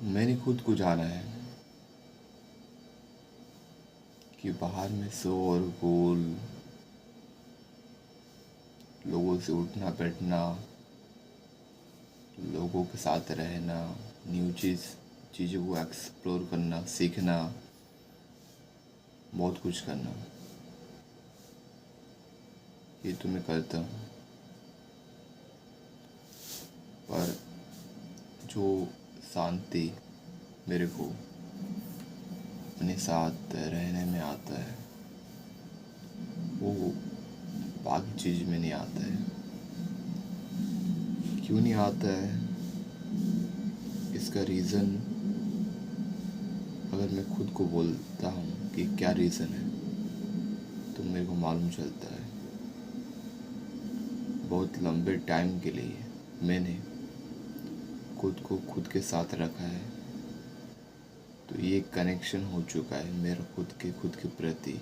मैंने खुद को जाना है कि बाहर में शोर गुल, लोगों से उठना बैठना, लोगों के साथ रहना, न्यू चीज़ों को एक्सप्लोर करना, सीखना, बहुत कुछ करना, ये तो मैं करता हूँ। पर जो शांति मेरे को अपने साथ रहने में आता है, वो बाकी चीज़ में नहीं आता है। क्यों नहीं आता है, इसका रीज़न अगर मैं खुद को बोलता हूँ कि क्या रीज़न है, तो मेरे को मालूम चलता है। बहुत लंबे टाइम के लिए मैंने खुद को खुद के साथ रखा है, तो ये कनेक्शन हो चुका है मेरा खुद के प्रति।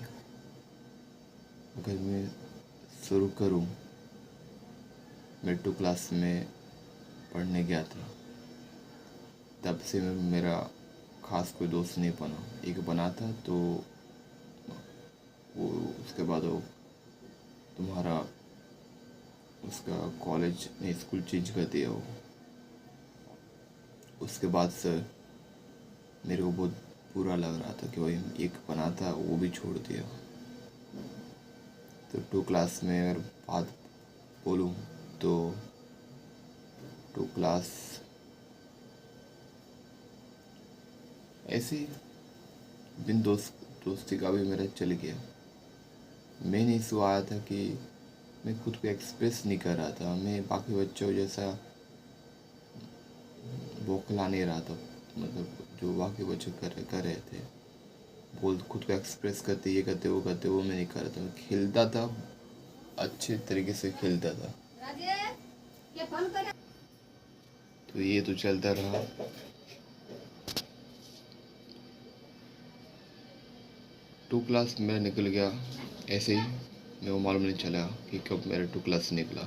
अगर मैं शुरू करूं, मैं 2 क्लास में पढ़ने गया था, तब से मेरा ख़ास कोई दोस्त नहीं बना। एक बना था तो वो उसके बाद वो तुम्हारा उसका कॉलेज ने स्कूल चेंज कर दिया वो। उसके बाद से मेरे को बहुत बुरा लग रहा था कि वही एक बना था वो भी छोड़ दिया। तो 2 क्लास में अगर बात बोलूँ तो 2 क्लास ऐसे ही बिन दोस्ती का भी मेरा चल गया। मेन इशू आया था कि मैं खुद को एक्सप्रेस नहीं कर रहा था। मैं बाकी बच्चों जैसा बौखला नहीं रहा था, मतलब जो बाकी बच्चे कर रहे थे, बोल खुद को एक्सप्रेस करते, ये करते वो मैं नहीं कर रहा था। मैं खेलता था, अच्छे तरीके से खेलता था। तो ये तो चलता रहा। 2 क्लास मेरा निकल गया ऐसे ही, मेरे को मालूम नहीं चला कि कब मेरा 2 क्लास निकला।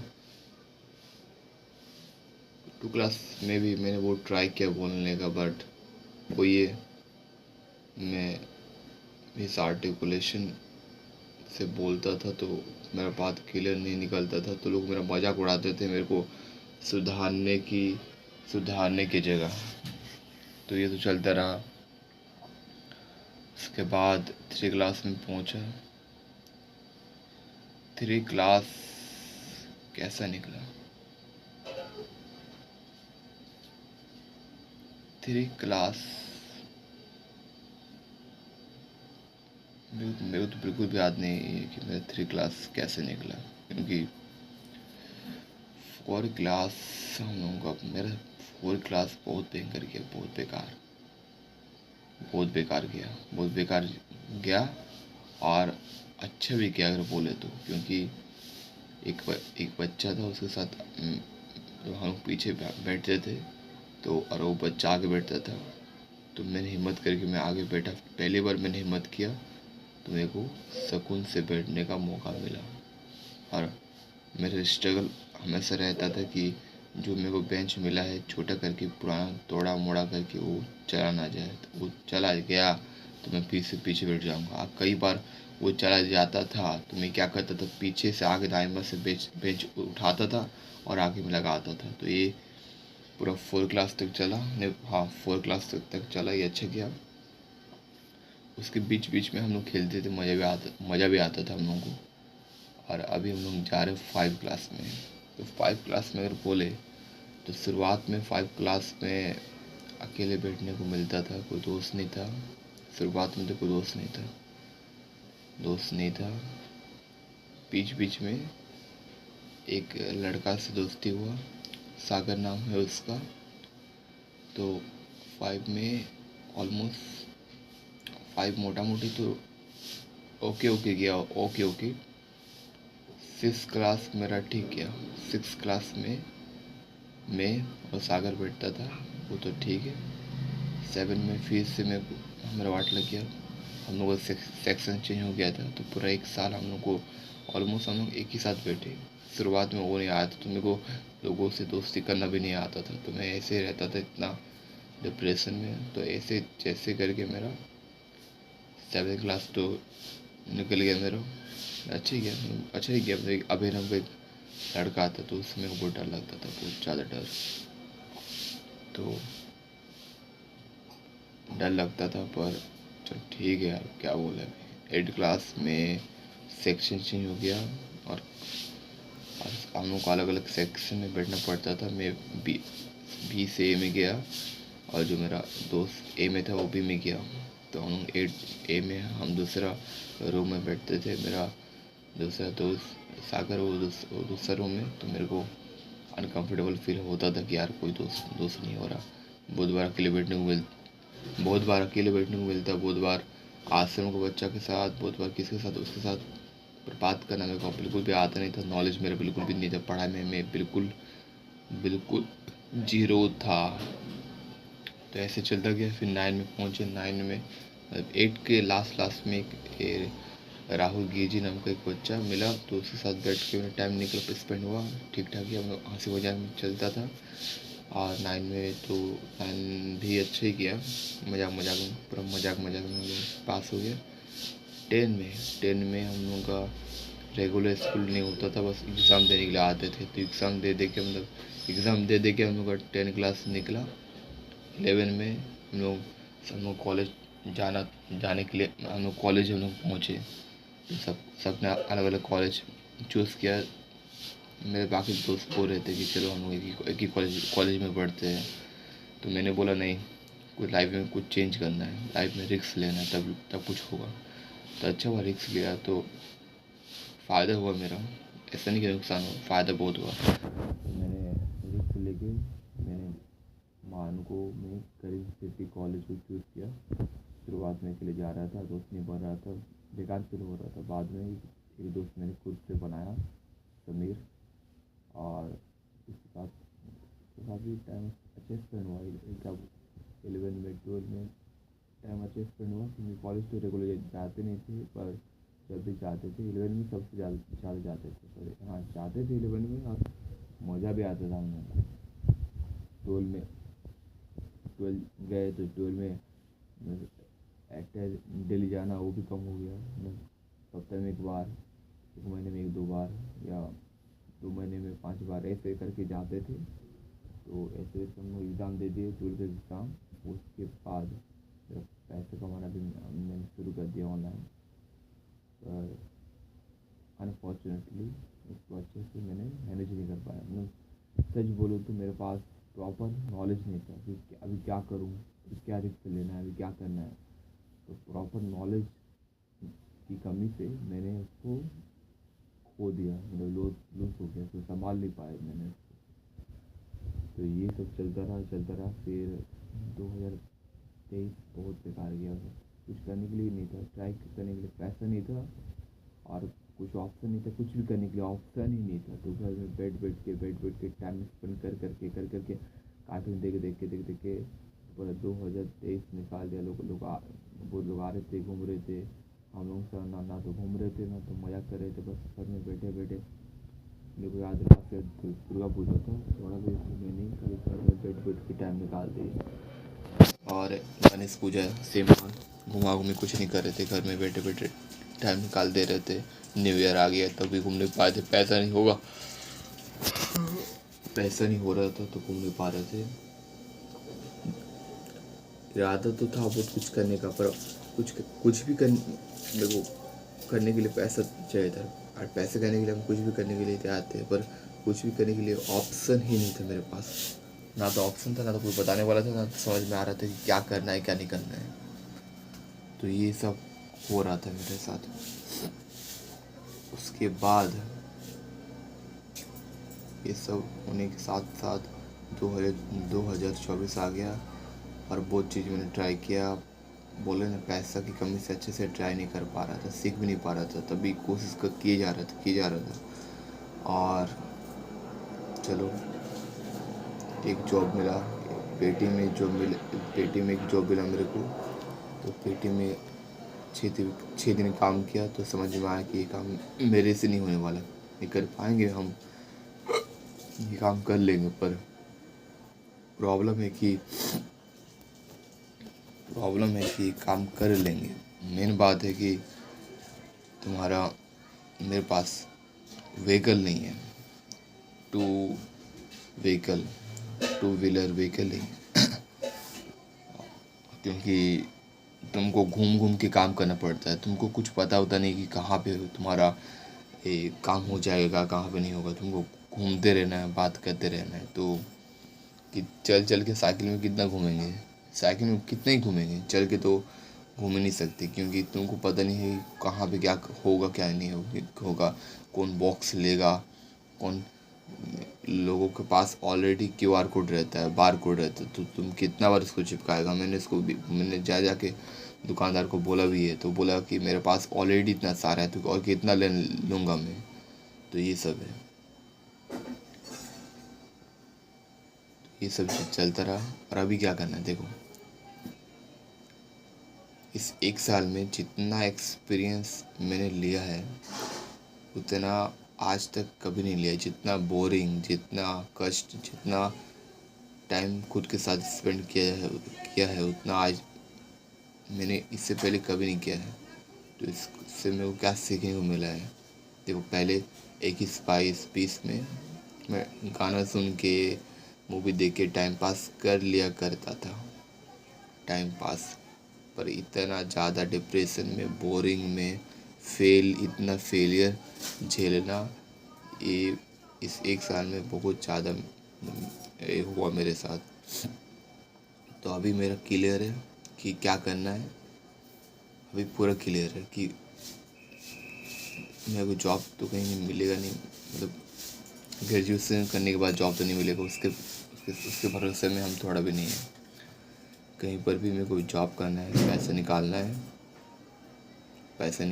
2 क्लास में भी मैंने वो ट्राई किया बोलने का, बट वो ये मैं इस आर्टिकुलेशन से बोलता था तो मेरा बात क्लियर नहीं निकलता था, तो लोग मेरा मजाक उड़ाते थे मेरे को सुधारने की जगह। तो ये तो चलता रहा। उसके बाद 3 क्लास में पहुंचा। 3 क्लास कैसा निकला? 3 क्लास मेरे को तो बिल्कुल भी याद नहीं है कि मेरा 3 क्लास कैसे निकला, क्योंकि 4 क्लास हम लोगों का मेरा 4 क्लास बहुत भयंकर गया, बहुत बेकार गया। और अच्छा भी गया अगर बोले तो, क्योंकि एक बच्चा था, उसके साथ तो हम पीछे बैठते थे, तो और वो बच्चा आगे बैठता था, तो मैंने हिम्मत करके मैं आगे बैठा। पहली बार मैंने हिम्मत किया तो मेरे को सुकून से बैठने का मौका मिला। और मेरा स्ट्रगल हमेशा रहता था कि जो मेरे को बेंच मिला है छोटा करके, पुराना तोड़ा मोड़ा करके वो चला ना जाए। तो वो चला गया तो मैं फिर से पीछे बैठ जाऊँगा। कई बार वो चला जाता था तो मैं क्या करता था, पीछे से आगे दाएं से बेंच उठाता था और आगे में लगाता था। तो ये पूरा 4 क्लास तक चला। नहीं, हाँ, 4 क्लास तक चला, ये अच्छा किया। उसके बीच में हम लोग खेलते थे, मज़ा भी आता था हम लोगों को। और अभी हम लोग जा रहे हैं 5 क्लास में। तो 5 क्लास में अगर बोले तो शुरुआत में 5 क्लास में अकेले बैठने को मिलता था, कोई दोस्त नहीं था। शुरुआत में तो कोई दोस्त नहीं था। बीच में एक लड़का से दोस्ती हुआ, सागर नाम है उसका। तो 5 में ऑलमोस्ट 5 मोटा मोटी तो ओके गया, ओके। 6 क्लास मेरा ठीक गया। 6 क्लास में मैं और सागर बैठता था, वो तो ठीक है। 7 में फिर से हमारा वाट लग गया, हम लोग का सेक्शन चेंज हो गया था। तो पूरा 1 साल हम लोग को ऑलमोस्ट हम लोग एक ही साथ बैठे। शुरुआत में वो नहीं आया था, तो मेरे को लोगों से दोस्ती करना भी नहीं आता था, तो मैं ऐसे ही रहता था, इतना डिप्रेशन में। तो ऐसे जैसे करके मेरा 7th क्लास तो निकल गया मेरा। अच्छा ही गया। अभी हम एक लड़का आता तो उसमें बहुत डर लगता था, बहुत ज़्यादा डर। तो डर लगता था, पर चल ठीक है यार, क्या बोले। अभी 8th क्लास में सेक्शन चेंज हो गया, और हम लोग को अलग अलग सेक्शन में बैठना पड़ता था। मैं बी से ए में गया, और जो मेरा दोस्त ए में था वो बी में गया। तो हम लोग 8 ए में हम दूसरा रूम में बैठते थे। मेरा दूसरा दोस्त सागर वो दूसरा रूम में। तो मेरे को अनकंफर्टेबल फील होता था कि यार कोई दोस्त नहीं हो रहा। बहुत बार अकेले बैठने को मिलता, बहुत बार आश्रम के बच्चा के साथ, बहुत बार किसके साथ उसके साथ। पर बात करना मेरे को बिल्कुल भी आता नहीं था। नॉलेज मेरा बिल्कुल भी नहीं था पढ़ाई में। मैं बिल्कुल बिल्कुल जीरो था। तो ऐसे चलता गया। फिर 9 में पहुँचे। 9 में मतलब 8 के लास्ट में एक राहुल गिरजी नाम का एक बच्चा मिला। तो उसके साथ बैठ के मेरा टाइम निकल स्पेंड हुआ। ठीक ठाक ही हम लोग हंसी मजाक में चलता था। और 9 में तो 9 भी अच्छा ही किया। मजाक मजाक में, पूरा मजाक में हम लोग पास हो गया। 10 में हम लोगों का रेगुलर स्कूल नहीं होता था, बस एग्ज़ाम देने के लिए आते थे। तो एग्ज़ाम दे के हम लोग का 10 क्लास निकला। 11 में हम लोग कॉलेज जाने के लिए हम लोग पहुँचे। तो सबने अलग अलग कॉलेज चूज़ किया। मेरे बाकी दोस्त बोल रहे थे कि चलो हम लोग एक ही कॉलेज में पढ़ते हैं। तो मैंने बोला नहीं, कुछ लाइफ में कुछ चेंज करना है, लाइफ में रिस्क लेना है, तब कुछ होगा। तो अच्छा हुआ रिस्क लिया, तो फ़ायदा हुआ मेरा। ऐसा नहीं कि नुकसान हुआ, फ़ायदा बहुत हुआ। तो मैंने रिस्क लेके मैंने मानको में करीब सिटी कॉलेज को चूज़ किया। शुरुआत में अकेले जा रहा था, दोस्त नहीं बन रहा था, बेकार फील हो रहा था। बाद में एक दोस्त मैंने खुद से बनाया, समीर। और उसके साथ काफ़ी टाइम अच्छे स्पेंड हुआ। कब 11 में 12 में टाइम अच्छे स्पेंड हुआ, क्योंकि कॉलेज तो रेगुलर जाते नहीं थे, पर जब भी जाते थे 11 में सबसे ज़्यादा जाते थे। सॉरी, हाँ जाते थे 11 में, और मज़ा भी आता था हम लोग को। 12 गए तो 12 में एक्टर डेली जाना वो भी कम हो गया। हफ्ते में एक बार, एक महीने में 1-2 बार, या 2 महीने में 5 बार ऐसे करके जाते थे। तो ऐसे हम लोग एग्ज़ाम दे दिए, 12th एग्ज़ाम। उसके बाद फिर पैसे कमाना भी मैंने शुरू कर दिया ऑनलाइन। पर अनफॉर्चुनेटली उसको अच्छे से मैंने मैनेज नहीं कर पाया। मैं सच बोलूँ तो मेरे पास प्रॉपर नॉलेज नहीं था कि अभी क्या करूँ, क्या रिस्क लेना है, अभी क्या करना है। तो प्रॉपर नॉलेज की कमी से मैंने उसको खो दिया, मतलब लूज हो गया, तो संभाल नहीं पाया मैंने उसको। तो ये सब चलता रहा। फिर 2023 बहुत बेकार गया। कुछ करने के लिए नहीं था, ट्राई करने के लिए पैसा नहीं था, और कुछ ऑप्शन नहीं था, कुछ भी करने के लिए ऑप्शन ही नहीं था। तो घर में बैठ के टाइम स्पेंड कर करके कार्टून देख के पूरा 2023 निकाल दिया। बहुत लोग आ रहे थे, घूम रहे थे। हम लोग सर ना तो घूम रहे थे, ना तो मज़ा कर रहे थे, बस घर में बैठे मेरे को याद है फिर दुर्गा पूजा था, थोड़ा भी घूमे नहीं, कभी घर में बैठ के टाइम निकाल दिए। और गणेश पूजा सेम हाल, घुमा कुछ नहीं कर रहे थे, घर में बैठे टाइम निकाल दे रहे थे। न्यू ईयर आ गया तब भी घूम नहीं पाए थे, पैसा नहीं हो रहा था तो घूम नहीं पा रहे थे। इरादा तो था बहुत कुछ करने का, पर कुछ भी देखो, करने के लिए पैसा चाहिए था। और पैसे करने के लिए हम कुछ भी करने के लिए तैयार थे, पर कुछ भी करने के लिए ऑप्शन ही नहीं था मेरे पास। ना तो ऑप्शन था, ना तो कोई बताने वाला था, ना तो समझ में आ रहा था कि क्या करना है क्या नहीं करना है। तो ये सब हो रहा था मेरे साथ। उसके बाद ये सब होने के साथ साथ 2024 आ गया, और बहुत चीज़ मैंने ट्राई किया। बोले ना, पैसा की कमी से अच्छे से ट्राई नहीं कर पा रहा था, सीख भी नहीं पा रहा था, तभी कोशिश किए जा रहा था। और चलो, एक जॉब मिला, पेटी में एक जॉब मिला मेरे को। तो पेटी में 6 दिन काम किया, तो समझ में आया कि ये काम मेरे से नहीं होने वाला, ये कर पाएंगे हम, ये काम कर लेंगे। पर प्रॉब्लम है कि प्रॉब्लम है कि काम कर लेंगे। मेन बात है कि तुम्हारा मेरे पास व्हीकल नहीं है, two vehicle two wheeler vehicle नहीं है। क्योंकि तुमको घूम घूम के काम करना पड़ता है, तुमको कुछ पता होता नहीं कि कहाँ पे तुम्हारा काम हो जाएगा, कहाँ पे नहीं होगा। तुमको घूमते रहना है, बात करते रहना है। तो कि चल चल के साइकिल में कितना घूमेंगे, साइकिल में कितना ही घूमेंगे, चल के तो घूम ही नहीं सकते। क्योंकि तुमको पता नहीं है कहाँ पे क्या होगा, क्या नहीं होगा, कौन बॉक्स लेगा, कौन लोगों के पास ऑलरेडी क्यूआर कोड रहता है, बार कोड रहता है। तो तुम कितना बार इसको चिपकाएगा। मैंने जा के दुकानदार को बोला भी है, तो बोला कि मेरे पास ऑलरेडी इतना सारा है, तो और कितना ले लूँगा मैं। तो ये सब है, ये सब चलता रहा। और अभी क्या करना है देखो, इस 1 साल में जितना एक्सपीरियंस मैंने लिया है उतना आज तक कभी नहीं लिया। जितना बोरिंग, जितना कष्ट, जितना टाइम खुद के साथ स्पेंड किया है उतना आज मैंने इससे पहले कभी नहीं किया है। तो इससे मेरे को क्या सीखने को मिला है देखो, पहले 21-22 में मैं गाना सुन के, मूवी देख के टाइम पास कर लिया करता था, टाइम पास। पर इतना ज़्यादा डिप्रेशन में, बोरिंग में, इतना फेलियर झेलना, ये इस 1 साल में बहुत ज़्यादा हुआ मेरे साथ। तो अभी मेरा क्लियर है कि क्या करना है। अभी पूरा क्लियर है कि मेरे को जॉब तो कहीं नहीं मिलेगा, नहीं मतलब ग्रेजुएशन करने के बाद जॉब तो नहीं मिलेगा, उसके भरोसे में हम थोड़ा भी नहीं है। कहीं पर भी मेरे को जॉब करना है, पैसा निकालना है, पैसे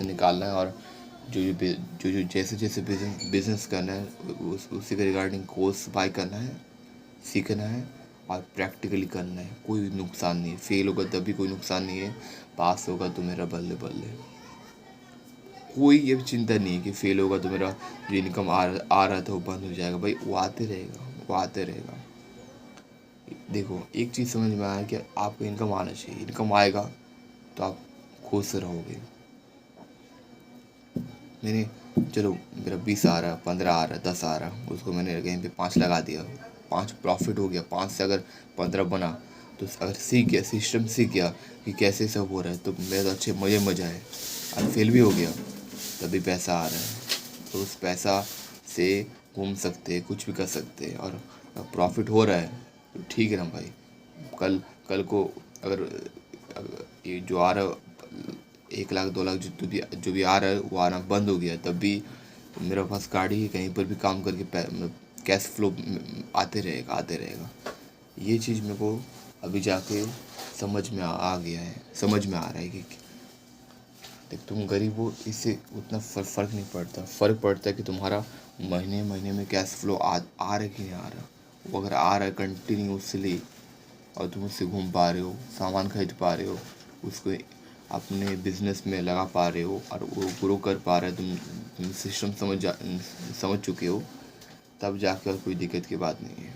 निकालना है। और जो जैसे बिजनेस करना है उसी के रिगार्डिंग कोर्स बाय करना है, सीखना है और प्रैक्टिकली करना है। कोई नुकसान नहीं है, फेल होगा तब भी कोई नुकसान नहीं है, पास होगा तो मेरा बल्ले बल्ले। कोई ये चिंता नहीं है कि फेल होगा तो मेरा जो इनकम आ रहा था वो बंद हो जाएगा। भाई वो आते रहेगा, वो आते रहेगा। देखो एक चीज़ समझ में आया कि आपको इनकम आना चाहिए, इनकम आएगा तो आप खुश रहोगे। मैंने चलो मेरा 20 आ रहा, 15 आ रहा, 10 आ रहा, उसको मैंने कहीं पे 5 लगा दिया, 5 प्रॉफिट हो गया। 5 से अगर 15 बना तो अगर सीख गया, सिस्टम सीख गया कि कैसे सब हो रहा है, तो मेरा तो अच्छे मज़ा है। और फेल भी हो गया तभी पैसा आ रहा है, तो उस पैसा से घूम सकते हैं, कुछ भी कर सकते हैं। और प्रॉफिट हो रहा है तो ठीक है ना भाई। कल कल को अगर ये जो आ रहा 1 लाख 2 लाख जो भी आ रहा है वो आना बंद हो गया, तब भी मेरे पास गाड़ी है, कहीं पर भी काम करके कैश फ्लो आते रहेगा। ये चीज़ मेरे को अभी जाके समझ में आ गया है, समझ में आ रहा है कि देख तुम गरीब हो, इससे उतना फ़र्क नहीं पड़ता। फ़र्क पड़ता है कि तुम्हारा महीने महीने में कैश फ्लो आ रहा है कि नहीं आ रहा। वो अगर आ रहा है कंटिन्यूसली और तुम उससे घूम पा रहे हो, सामान खरीद पा रहे हो, उसको अपने बिजनेस में लगा पा रहे हो और वो ग्रो कर पा रहे हो, तुम सिस्टम समझ चुके हो, तब जाकर कोई दिक्कत की बात नहीं है।